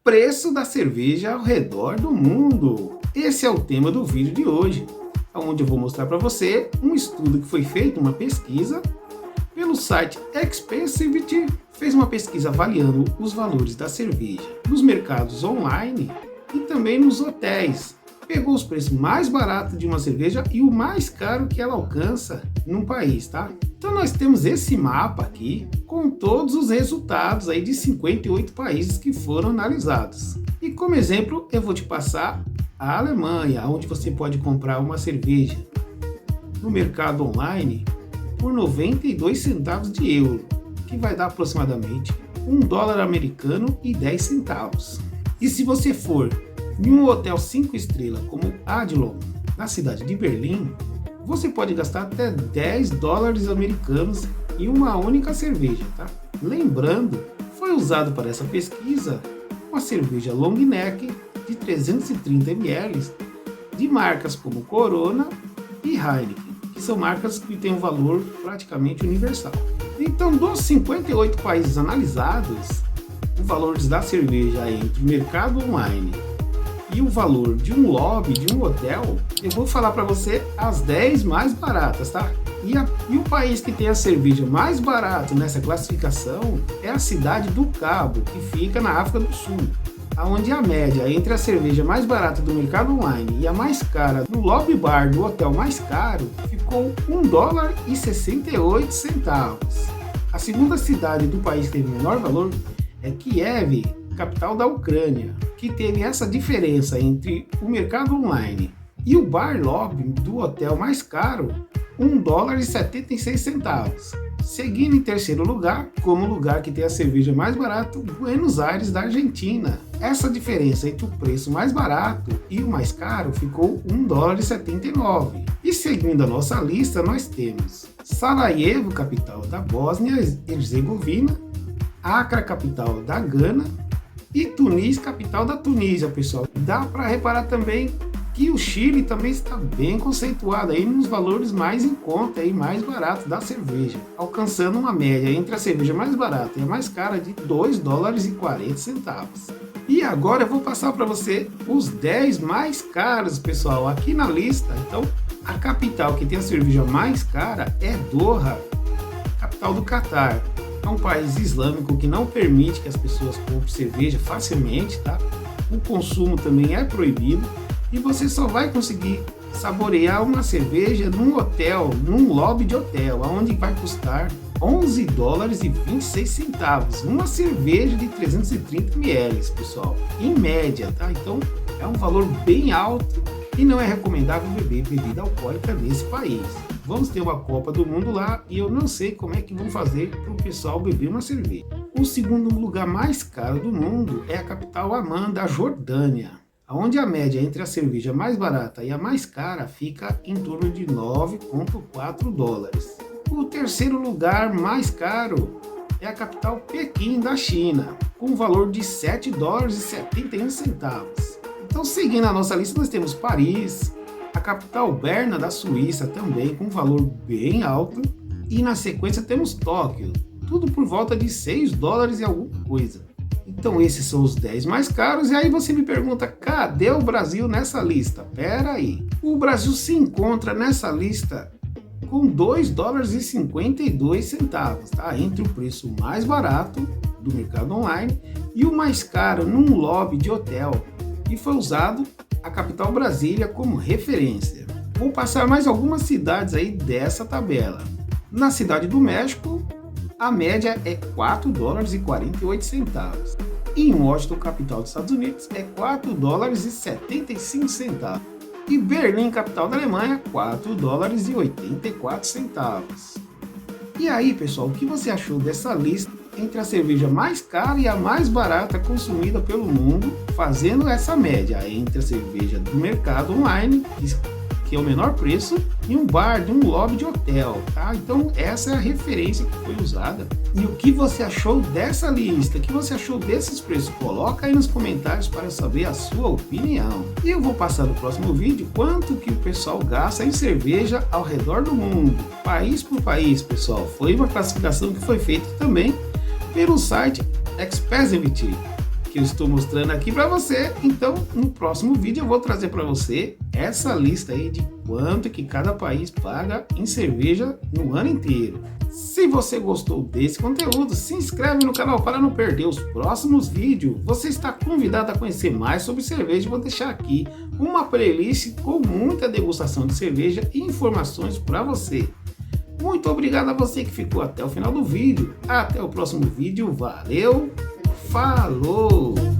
preço da cerveja ao redor do mundo. Esse é o tema do vídeo de hoje, onde eu vou mostrar para você um estudo que foi feito, uma pesquisa, pelo site Expensivity. Fez uma pesquisa avaliando os valores da cerveja nos mercados online e também nos hotéis. Pegou os preços mais baratos de uma cerveja e o mais caro que ela alcança num país, tá? Então nós temos esse mapa aqui com todos os resultados aí de 58 países que foram analisados. E como exemplo eu vou te passar a Alemanha, onde você pode comprar uma cerveja no mercado online por 92 centavos de euro, que vai dar aproximadamente $1 americano e 10 centavos. E se você for em um hotel 5 estrelas como Adlon, na cidade de Berlim, você pode gastar até $10 americanos em uma única cerveja, tá? Lembrando, foi usado para essa pesquisa uma cerveja long neck de 330 ml de marcas como Corona e Heineken, que são marcas que têm um valor praticamente universal. Então, dos 58 países analisados, o valor da cerveja entre o mercado online e o valor de um lobby, de um hotel, eu vou falar para você as 10 mais baratas, tá? E o país que tem a cerveja mais barata nessa classificação é a cidade do Cabo, que fica na África do Sul, onde a média entre a cerveja mais barata do mercado online e a mais cara no lobby bar do hotel mais caro ficou $1,68. A segunda cidade do país que teve menor valor é Kiev, capital da Ucrânia, que teve essa diferença entre o mercado online e o bar lobby do hotel mais caro, $1,76. Seguindo em terceiro lugar, como lugar que tem a cerveja mais barata, Buenos Aires, da Argentina. Essa diferença entre o preço mais barato e o mais caro ficou $1,79. E seguindo a nossa lista, nós temos Sarajevo, capital da Bósnia e Herzegovina, Acre, capital da Gana, e Tunis, capital da Tunísia, pessoal. Dá para reparar também que o Chile também está bem conceituado aí nos valores mais em conta e mais baratos da cerveja, alcançando uma média entre a cerveja mais barata e a mais cara de $2,40. E agora eu vou passar para você os 10 mais caros, pessoal, aqui na lista. Então, a capital que tem a cerveja mais cara é Doha, capital do Catar. É um país islâmico que não permite que as pessoas comprem cerveja facilmente, tá? O consumo também é proibido e você só vai conseguir saborear uma cerveja num hotel, num lobby de hotel, onde vai custar $11,26. Uma cerveja de 330 ml, pessoal, em média, tá? Então é um valor bem alto e não é recomendável beber bebida alcoólica nesse país. Vamos ter uma Copa do Mundo lá e eu não sei como é que vão fazer para o pessoal beber uma cerveja. O segundo lugar mais caro do mundo é a capital Amman, da Jordânia, onde a média entre a cerveja mais barata e a mais cara fica em torno de $9,4. O terceiro lugar mais caro é a capital Pequim, da China, com um valor de $7,71. Então, seguindo a nossa lista, nós temos Paris, a capital Berna, da Suíça, também com um valor bem alto, e na sequência temos Tóquio, tudo por volta de $6 e alguma coisa. Então esses são os 10 mais caros, e aí você me pergunta, cadê o Brasil nessa lista? Pera aí, o Brasil se encontra nessa lista com $2,52, tá? Entre o preço mais barato do mercado online e o mais caro num lobby de hotel, e foi usado a capital Brasília como referência. Vou passar mais algumas cidades aí dessa tabela. Na cidade do México, a média é $4,48. E em Washington, capital dos Estados Unidos, é $4,75. E Berlim, capital da Alemanha, $4,84. E aí, pessoal, o que você achou dessa lista entre a cerveja mais cara e a mais barata consumida pelo mundo, fazendo essa média entre a cerveja do mercado online, que é o menor preço, e um bar de um lobby de hotel, tá? Então essa é a referência que foi usada. E o que você achou dessa lista? O que você achou desses preços? Coloca aí nos comentários para eu saber a sua opinião. E eu vou passar no próximo vídeo quanto que o pessoal gasta em cerveja ao redor do mundo, país por país, pessoal. Foi uma classificação que foi feita também pelo site Expensivity, que que eu estou mostrando aqui para você. Então, no próximo vídeo eu vou trazer para você essa lista aí de quanto que cada país paga em cerveja no ano inteiro. Se você gostou desse conteúdo, se inscreve no canal para não perder os próximos vídeos. Você está convidado a conhecer mais sobre cerveja. Vou deixar aqui uma playlist com muita degustação de cerveja e informações para você. Muito obrigado a você que ficou até o final do vídeo. Até o próximo vídeo. Valeu, falou!